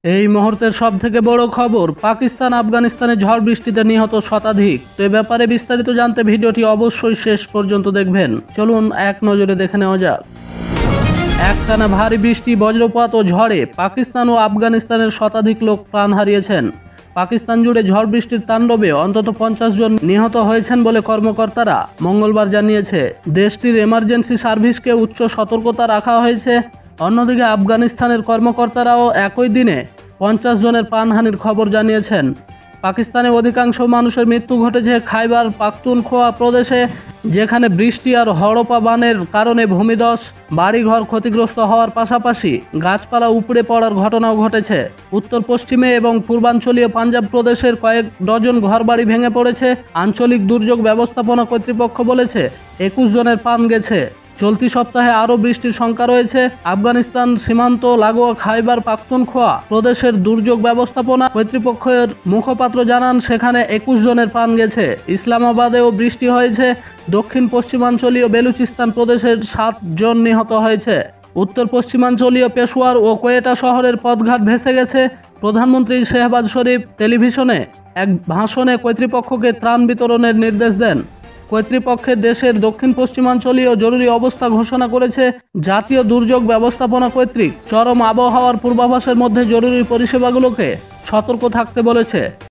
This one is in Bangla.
এই মুহূর্তের সবথেকে বড় খবর, পাকিস্তান আফগানিস্তানে ঝড় বৃষ্টিতে নিহত শতাধিক। তো এ ব্যাপারে বিস্তারিত জানতে ভিডিওটি অবশ্যই শেষ পর্যন্ত দেখবেন। চলুন এক নজরে দেখে নেওয়া যাক। একটানা ভারী বৃষ্টি, বজ্রপাত ও ঝড়ে পাকিস্তান ও আফগানিস্তানের শতাধিক লোক প্রাণ হারিয়েছেন। পাকিস্তান জুড়ে ঝড় বৃষ্টির তাণ্ডবে অন্তত 50 জন নিহত হয়েছেন বলে কর্মকর্তারা মঙ্গলবার জানিয়েছে। দেশটির এমার্জেন্সি সার্ভিসকে উচ্চ সতর্কতা রাখা হয়েছে। অন্যদিকে আফগানিস্তানের কর্মকর্তারাও একই দিনে 50 জনের প্রাণহানির খবর জানিয়েছেন। পাকিস্তানে অধিকাংশ মানুষের মৃত্যু ঘটেছে খাইবার পাখতুনখোয়া প্রদেশে, যেখানে বৃষ্টি আর হড়পা বানের কারণে ভূমিধস, বাড়িঘর ক্ষতিগ্রস্ত হওয়ার পাশাপাশি গাছপালা উপড়ে পড়ার ঘটনাও ঘটেছে। উত্তর পশ্চিমে এবং পূর্বাঞ্চলীয় পাঞ্জাব প্রদেশের কয়েক ডজন ঘরবাড়ি ভেঙে পড়েছে। আঞ্চলিক দুর্যোগ ব্যবস্থাপনা কর্তৃপক্ষ বলেছে 21 জনের প্রাণ গেছে। চলতি সপ্তাহে আরও বৃষ্টির শঙ্কা রয়েছে। আফগানিস্তান সীমান্ত লাগোয়া খাইবার পাখতুনখোয়া প্রদেশের দুর্যোগ ব্যবস্থাপনা কর্তৃপক্ষের মুখপাত্র জানান, সেখানে 21 জনের প্রাণ গেছে। ইসলামাবাদেও বৃষ্টি হয়েছে। দক্ষিণ পশ্চিমাঞ্চলীয় বেলুচিস্তান প্রদেশের 7 জন নিহত হয়েছে। উত্তর পশ্চিমাঞ্চলীয় পেশোয়ার ও কোয়েটা শহরের পথঘাট ভেসে গেছে। প্রধানমন্ত্রী শেহবাজ শরীফ টেলিভিশনে এক ভাষণে কর্তৃপক্ষকে ত্রাণ বিতরণের নির্দেশ দেন। কর্তৃপক্ষের দেশের দক্ষিণ পশ্চিমাঞ্চলীয় জরুরি অবস্থা ঘোষণা করেছে। জাতীয় দুর্যোগ ব্যবস্থাপনা কর্তৃক চরম আবহাওয়ার পূর্বাভাসের মধ্যে জরুরি পরিষেবাগুলোকে সতর্ক থাকতে বলেছে।